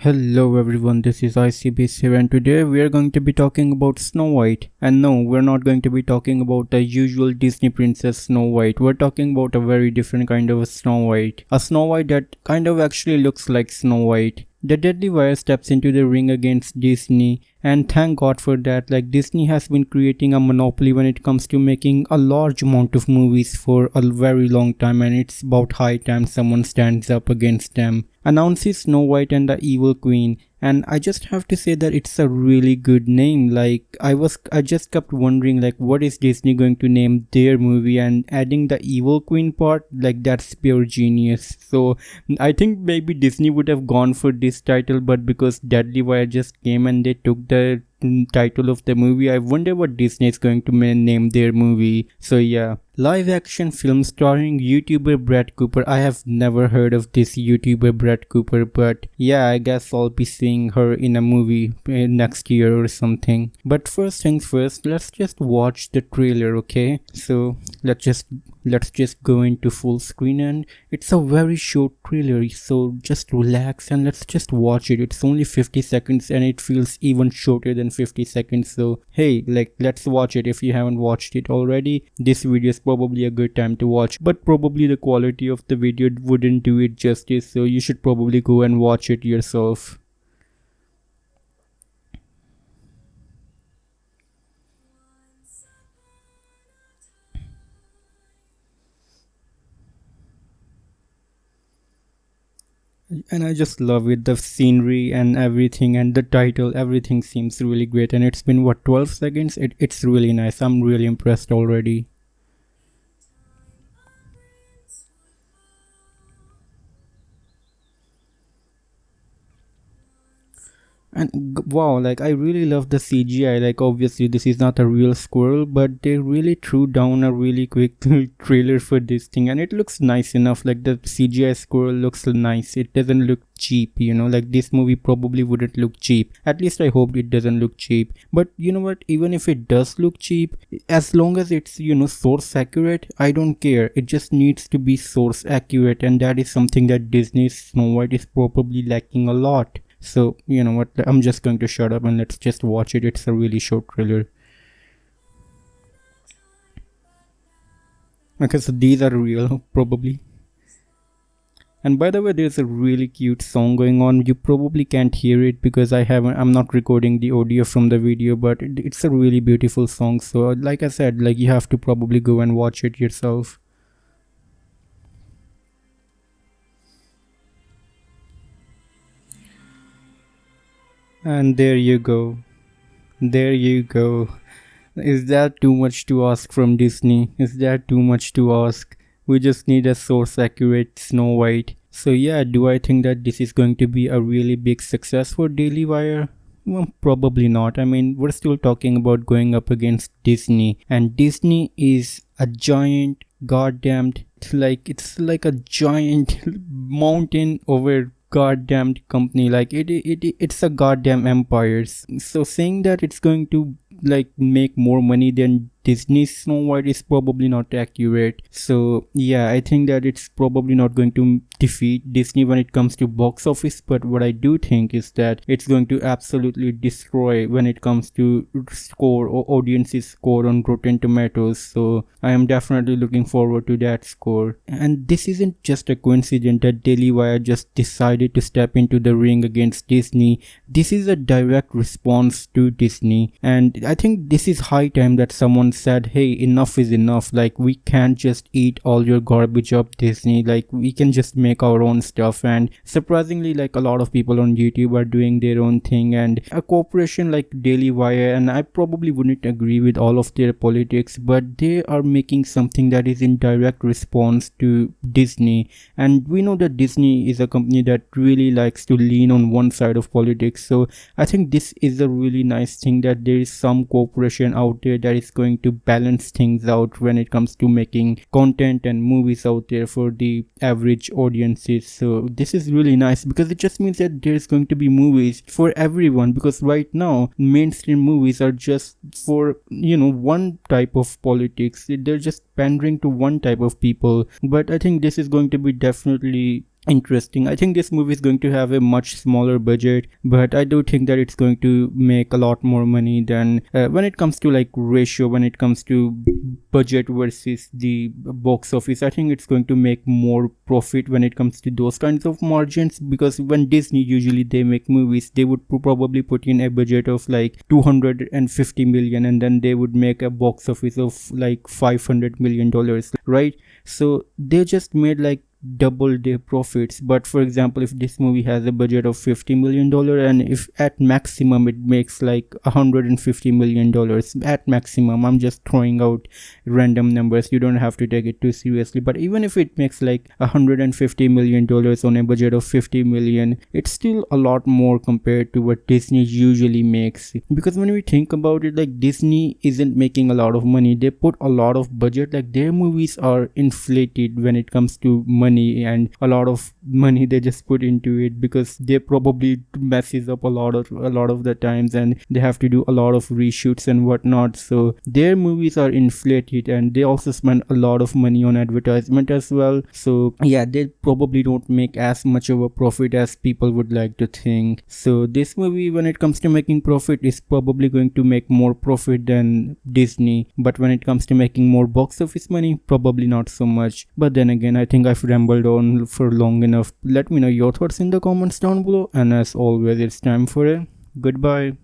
Hello everyone, this is ICBs here and today we are going to be talking about Snow White. And no, we're not going to be talking about the usual Disney princess Snow White. We're talking about a very different kind of a Snow White. A Snow White that kind of actually looks like Snow White. The Deadly Wire steps into the ring against Disney, and thank God for that. Like, Disney has been creating a monopoly when it comes to making a large amount of movies for a very long time, and it's about high time someone stands up against them. Announces Snow White and the Evil Queen, and I just have to say that it's a really good name. Like, I just kept wondering, like, what is Disney going to name their movie, and adding the Evil Queen part, like, that's pure genius. So I think maybe Disney would have gone for this title, but because Deadly Wire just came and they took the title of the movie, I wonder what Disney is going to name their movie. So yeah, live action film starring YouTuber Brad Cooper. I have never heard of this YouTuber Brad Cooper, but yeah, I guess I'll be seeing her in a movie next year or something. But first things first, let's just watch the trailer, okay? So let's just go into full screen, and it's a very short trailer, so just relax and let's just watch it. It's only 50 seconds and it feels even shorter than 50 seconds. So hey, like, let's watch it. If you haven't watched it already, this video is probably a good time to watch, but probably the quality of the video wouldn't do it justice, so you should probably go and watch it yourself. And I just love it, the scenery and everything, and the title, everything seems really great. And it's been what, 12 seconds? It's really nice. I'm really impressed already. And wow, like, I really love the CGI. Like, obviously this is not a real squirrel, but they really threw down a really quick trailer for this thing, and it looks nice enough. Like, the CGI squirrel looks nice. It doesn't look cheap, you know. Like, this movie probably wouldn't look cheap. At least I hope it doesn't look cheap. But you know what, even if it does look cheap, as long as it's, you know, source accurate, I don't care. It just needs to be source accurate, and that is something that Disney's Snow White is probably lacking a lot. So, you know what, I'm just going to shut up and let's just watch it. It's a really short trailer. Okay, so these are real, probably. And by the way, there's a really cute song going on. You probably can't hear it because I'm not recording the audio from the video, but it's a really beautiful song. So like I said, like, you have to probably go and watch it yourself. And there you go. There you go. Is that too much to ask from Disney? Is that too much to ask? We just need a source accurate Snow White. So yeah, do I think that this is going to be a really big success for Daily Wire? Well, probably not. I mean, we're still talking about going up against Disney, and Disney is a giant goddamned, it's like a giant mountain over goddamned company. Like, it's a goddamn empire. So saying that it's going to, like, make more money than Disney's Snow White is probably not accurate. So yeah, I think that it's probably not going to defeat Disney when it comes to box office, but what I do think is that it's going to absolutely destroy when it comes to score or audience's score on Rotten Tomatoes. So I am definitely looking forward to that score. And this isn't just a coincidence that Daily Wire just decided to step into the ring against Disney. This is a direct response to Disney, and I think this is high time that someone said, hey, enough is enough. Like, we can't just eat all your garbage up, Disney. Like, we can just make our own stuff. And surprisingly, like, a lot of people on YouTube are doing their own thing, and a corporation like Daily Wire, and I probably wouldn't agree with all of their politics, but they are making something that is in direct response to Disney. And we know that Disney is a company that really likes to lean on one side of politics. So I think this is a really nice thing, that there is some corporation out there that is going to balance things out when it comes to making content and movies out there for the average audiences. So this is really nice, because it just means that there's going to be movies for everyone, because right now mainstream movies are just for, you know, one type of politics. They're just pandering to one type of people. But I think this is going to be definitely interesting. I think this movie is going to have a much smaller budget, but I do think that it's going to make a lot more money than when it comes to like ratio, when it comes to budget versus the box office. I think it's going to make more profit when it comes to those kinds of margins, because when Disney usually they make movies, they would probably put in a budget of like 250 million, and then they would make a box office of like 500 million dollars, right? So they just made like double their profits. But for example, if this movie has a budget of 50 million dollar, and if at maximum it makes like 150 million dollars at maximum, I'm just throwing out random numbers, you don't have to take it too seriously, but even if it makes like 150 million dollars on a budget of 50 million, it's still a lot more compared to what Disney usually makes. Because when we think about it, like Disney isn't making a lot of money, they put a lot of budget, like their movies are inflated when it comes to money, and a lot of money they just put into it, because they probably messes up a lot of the times, and they have to do a lot of reshoots and whatnot. So their movies are inflated, and they also spend a lot of money on advertisement as well. So yeah, they probably don't make as much of a profit as people would like to think. So this movie, when it comes to making profit, is probably going to make more profit than Disney, but when it comes to making more box office money, probably not so much. But then again, I think I've rambled on for long enough. Let me know your thoughts in the comments down below, and as always, it's time for a goodbye.